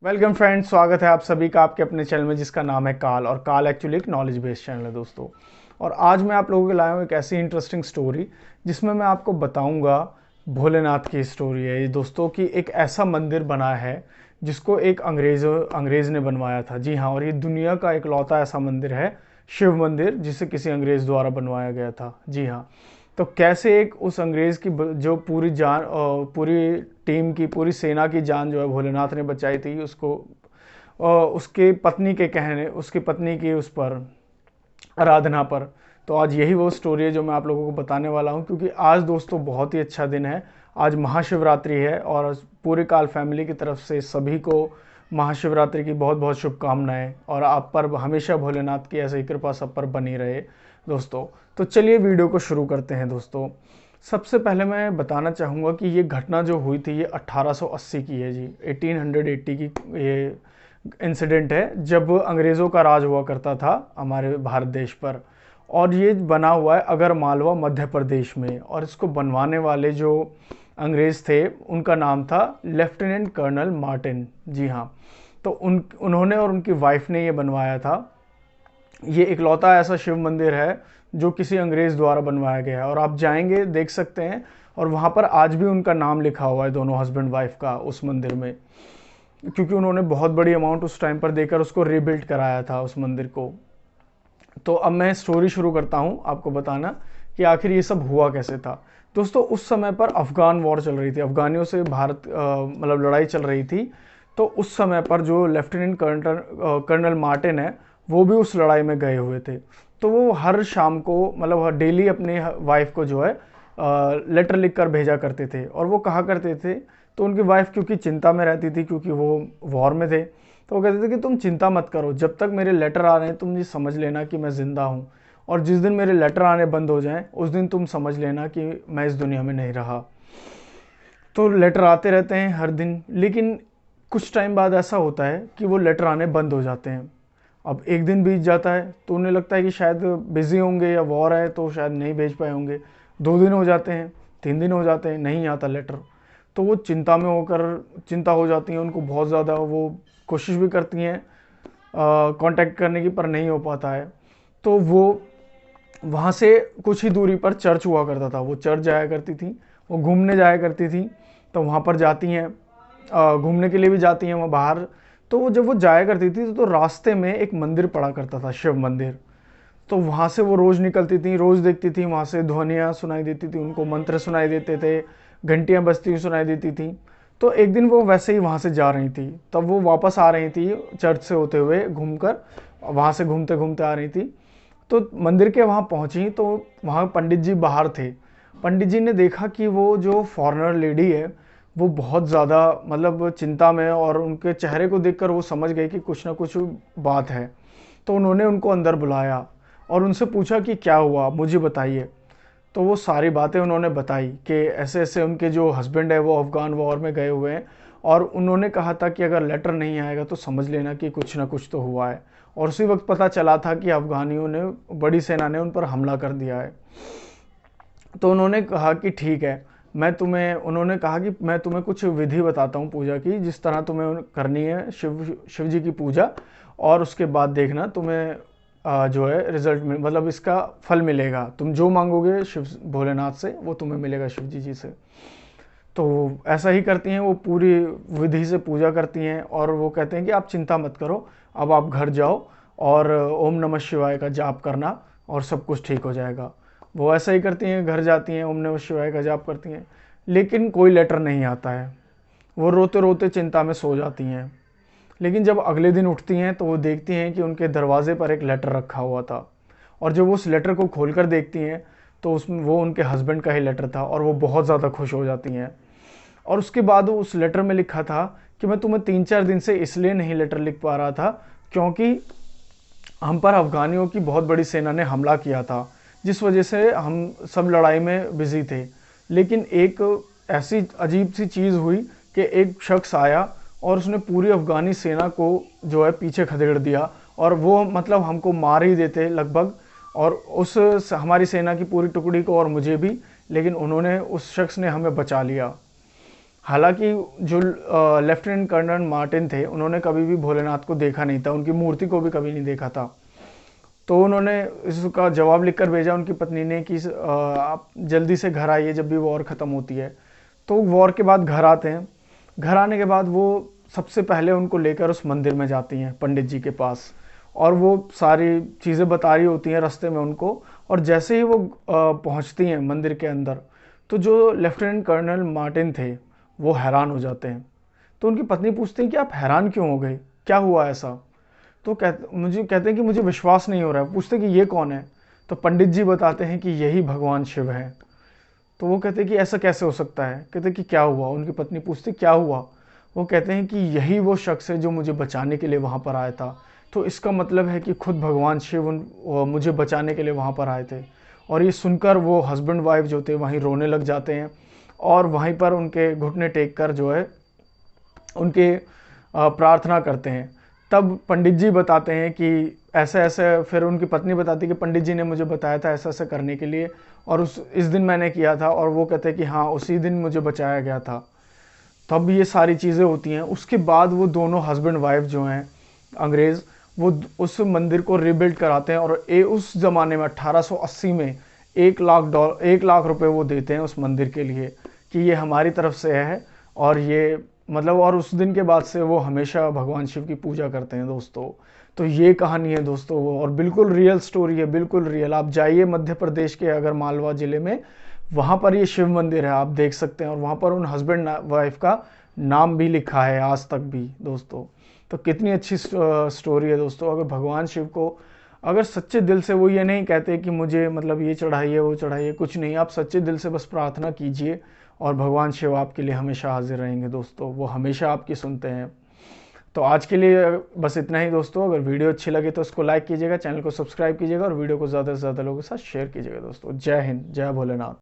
Welcome friends, स्वागत है आप सभी का आपके अपने चैनल में जिसका नाम है काल। और काल एक्चुअली एक नॉलेज बेस्ड चैनल है दोस्तों। और आज मैं आप लोगों के लाया हूँ एक ऐसी इंटरेस्टिंग स्टोरी जिसमें मैं आपको बताऊंगा भोलेनाथ की स्टोरी है ये दोस्तों कि एक ऐसा मंदिर बना है जिसको एक अंग्रेज़ ने बनवाया था। जी हाँ, और ये दुनिया का इकलौता ऐसा मंदिर है, शिव मंदिर, जिसे किसी अंग्रेज़ द्वारा बनवाया गया था। जी हाँ, तो कैसे एक उस अंग्रेज़ की जो पूरी जान पूरी टीम की पूरी सेना की जान जो है भोलेनाथ ने बचाई थी उसको उसके पत्नी के कहने, उसकी पत्नी की उस पर आराधना पर। तो आज यही वो स्टोरी है जो मैं आप लोगों को बताने वाला हूँ, क्योंकि आज दोस्तों बहुत ही अच्छा दिन है। आज महाशिवरात्रि है और पूरे काल फैमिली की तरफ से सभी को महाशिवरात्रि की बहुत बहुत शुभकामनाएं, और आप पर हमेशा भोलेनाथ की ऐसे ही कृपा सब पर बनी रहे दोस्तों। तो चलिए वीडियो को शुरू करते हैं दोस्तों। सबसे पहले मैं बताना चाहूँगा कि ये घटना जो हुई थी ये 1880 की है जी, 1880 की ये इंसिडेंट है, जब अंग्रेज़ों का राज हुआ करता था हमारे भारत देश पर। और ये बना हुआ है अगर मालवा मध्य प्रदेश में, और इसको बनवाने वाले जो अंग्रेज़ थे उनका नाम था लेफ्टिनेंट कर्नल मार्टिन। जी हाँ, तो उन्होंने और उनकी वाइफ ने ये बनवाया था। ये इकलौता ऐसा शिव मंदिर है जो किसी अंग्रेज़ द्वारा बनवाया गया है, और आप जाएंगे देख सकते हैं, और वहाँ पर आज भी उनका नाम लिखा हुआ है दोनों हस्बैंड वाइफ का उस मंदिर में, क्योंकि उन्होंने बहुत बड़ी अमाउंट उस टाइम पर देकर उसको रीबिल्ड कराया था उस मंदिर को। तो अब मैं स्टोरी शुरू करता हूँ आपको बताना कि आखिर ये सब हुआ कैसे था। दोस्तों, उस समय पर अफ़गान वॉर चल रही थी, अफ़गानियों से भारत मतलब लड़ाई चल रही थी। तो उस समय पर जो लेफ्टिनेंट कर्नल मार्टिन है वो भी उस लड़ाई में गए हुए थे। तो वो हर शाम को मतलब डेली अपने वाइफ को जो है लेटर लिख कर भेजा करते थे, और वो कहा करते थे। तो उनकी वाइफ क्योंकि चिंता में रहती थी, क्योंकि वो वॉर में थे, तो वो कहते थे कि तुम चिंता मत करो, जब तक मेरे लेटर आ रहे हैं तुम ये समझ लेना कि मैं ज़िंदा हूँ, और जिस दिन मेरे लेटर आने बंद हो जाएं उस दिन तुम समझ लेना कि मैं इस दुनिया में नहीं रहा। तो लेटर आते रहते हैं हर दिन, लेकिन कुछ टाइम बाद ऐसा होता है कि वो लेटर आने बंद हो जाते हैं। अब एक दिन बीत जाता है तो उन्हें लगता है कि शायद बिज़ी होंगे या वॉर है तो शायद नहीं भेज पाए होंगे। 2 दिन हो जाते हैं, 3 दिन हो जाते हैं, नहीं आता लेटर। तो वो चिंता में होकर चिंता हो जाती हैं उनको बहुत ज़्यादा, वो कोशिश भी करती हैं कांटेक्ट करने की, पर नहीं हो पाता है। तो वो वहाँ से कुछ ही दूरी पर चर्च हुआ करता था, वो चर्च जाया करती थी, वो घूमने जाया करती थी। तो वहाँ पर जाती हैं, घूमने के लिए भी जाती हैं वहाँ बाहर। तो वो जब वो जाया करती थी तो रास्ते में एक मंदिर पड़ा करता था, शिव मंदिर। तो वहाँ से वो रोज़ निकलती थी, रोज़ देखती थी, वहाँ से ध्वनियाँ सुनाई देती थी उनको, मंत्र सुनाई देते थे, घंटियाँ बजती हुई सुनाई देती थी। तो एक दिन वो वैसे ही वहाँ से जा रही थी, तब वो वापस आ रही थी चर्च से होते हुए घूमकर, वहाँ से घूमते घूमते आ रही थी। तो मंदिर के वहाँ पहुँची तो वहाँ पंडित जी बाहर थे। पंडित जी ने देखा कि वो जो फॉरेनर लेडी है वो बहुत ज़्यादा मतलब चिंता में, और उनके चेहरे को देखकर वो समझ गए कि कुछ ना कुछ बात है। तो उन्होंने उनको अंदर बुलाया और उनसे पूछा कि क्या हुआ, मुझे बताइए। तो वो सारी बातें उन्होंने बताई कि ऐसे ऐसे उनके जो हस्बैंड है वो अफ़गान वॉर में गए हुए हैं, और उन्होंने कहा था कि अगर लेटर नहीं आएगा तो समझ लेना कि कुछ ना कुछ तो हुआ है। और उसी वक्त पता चला था कि अफ़गानियों ने, बड़ी सेना ने उन पर हमला कर दिया है। तो उन्होंने कहा कि ठीक है, उन्होंने कहा कि मैं तुम्हें कुछ विधि बताता हूँ पूजा की, जिस तरह तुम्हें करनी है शिव जी की पूजा, और उसके बाद देखना तुम्हें जो है रिजल्ट में मतलब इसका फल मिलेगा। तुम जो मांगोगे शिव भोलेनाथ से वो तुम्हें मिलेगा शिव जी से। तो ऐसा ही करती हैं, वो पूरी विधि से पूजा करती हैं, और वो कहते हैं कि आप चिंता मत करो, अब आप घर जाओ और ओम नमः शिवाय का जाप करना और सब कुछ ठीक हो जाएगा। वो ऐसा ही करती हैं, घर जाती हैं, ओम नमः शिवाय का जाप करती हैं, लेकिन कोई लेटर नहीं आता है। वो रोते रोते चिंता में सो जाती हैं। लेकिन जब अगले दिन उठती हैं तो वो देखती हैं कि उनके दरवाजे पर एक लेटर रखा हुआ था, और जब वो उस लेटर को खोलकर देखती हैं तो उसमें वो उनके हस्बैंड का ही लेटर था, और वो बहुत ज़्यादा खुश हो जाती हैं। और उसके बाद उस लेटर में लिखा था कि मैं तुम्हें 3-4 दिन से इसलिए नहीं लेटर लिख पा रहा था क्योंकि हम पर अफ़गानियों की बहुत बड़ी सेना ने हमला किया था, जिस वजह से हम सब लड़ाई में बिज़ी थे। लेकिन एक ऐसी अजीब सी चीज़ हुई कि एक शख्स आया और उसने पूरी अफ़गानी सेना को जो है पीछे खदेड़ दिया, और वो मतलब हमको मार ही देते लगभग, और उस हमारी सेना की पूरी टुकड़ी को और मुझे भी, लेकिन उन्होंने, उस शख्स ने हमें बचा लिया। हालांकि जो लेफ्टिनेंट कर्नल मार्टिन थे, उन्होंने कभी भी भोलेनाथ को देखा नहीं था, उनकी मूर्ति को भी कभी नहीं देखा था। तो उन्होंने इसका जवाब लिखकर भेजा उनकी पत्नी ने कि आप जल्दी से घर आइए जब भी वॉर ख़त्म होती है। तो वॉर के बाद घर आते हैं। घर आने के बाद वो सबसे पहले उनको लेकर उस मंदिर में जाती हैं पंडित जी के पास, और वो सारी चीज़ें बता रही होती हैं रास्ते में उनको। और जैसे ही वो पहुंचती हैं मंदिर के अंदर, तो जो लेफ्टिनेंट कर्नल मार्टिन थे वो हैरान हो जाते हैं। तो उनकी पत्नी पूछती है कि आप हैरान क्यों हो गए, क्या हुआ ऐसा? तो कहते हैं कि मुझे विश्वास नहीं हो रहा है। पूछते कि ये कौन है? तो पंडित जी बताते हैं कि यही भगवान शिव है। तो वो कहते हैं कि ऐसा कैसे हो सकता है? कहते हैं कि क्या हुआ? उनकी पत्नी पूछती क्या हुआ? वो कहते हैं कि यही वो शख्स है जो मुझे बचाने के लिए वहाँ पर आया था। तो इसका मतलब है कि खुद भगवान शिव मुझे बचाने के लिए वहाँ पर आए थे। और ये सुनकर वो हस्बैंड वाइफ जो थे वहीं रोने लग जाते हैं, और वहीं पर उनके घुटने टेक कर जो है उनके प्रार्थना करते हैं। तब पंडित जी बताते हैं कि ऐसे ऐसे, फिर उनकी पत्नी बताती है कि पंडित जी ने मुझे बताया था ऐसा ऐसा करने के लिए, और इस दिन मैंने किया था। और वो कहते हैं कि हाँ, उसी दिन मुझे बचाया गया था। तब ये सारी चीज़ें होती हैं। उसके बाद वो दोनों हस्बैंड वाइफ जो हैं अंग्रेज़, वो उस मंदिर को रिबिल्ड कराते हैं। और उस ज़माने में 1880 में 1 लाख रुपए वो देते हैं उस मंदिर के लिए कि ये हमारी तरफ से है। और ये मतलब, और उस दिन के बाद से वो हमेशा भगवान शिव की पूजा करते हैं दोस्तों। तो ये कहानी है दोस्तों, वो और बिल्कुल रियल स्टोरी है, बिल्कुल रियल। आप जाइए मध्य प्रदेश के अगर मालवा ज़िले में, वहाँ पर ये शिव मंदिर है, आप देख सकते हैं। और वहाँ पर उन हस्बैंड वाइफ का नाम भी लिखा है आज तक भी दोस्तों। तो कितनी अच्छी स्टोरी है दोस्तों। अगर भगवान शिव को अगर सच्चे दिल से, वो ये नहीं कहते कि मुझे मतलब ये चढ़ाइए वो चढ़ाइए, कुछ नहीं, आप सच्चे दिल से बस प्रार्थना कीजिए और भगवान शिव आपके लिए हमेशा हाजिर रहेंगे दोस्तों। वो हमेशा आपकी सुनते हैं। तो आज के लिए बस इतना ही दोस्तों। अगर वीडियो अच्छी लगे तो उसको लाइक कीजिएगा, चैनल को सब्सक्राइब कीजिएगा, और वीडियो को ज़्यादा से ज़्यादा लोगों के साथ शेयर कीजिएगा दोस्तों। जय हिंद, जय भोलेनाथ।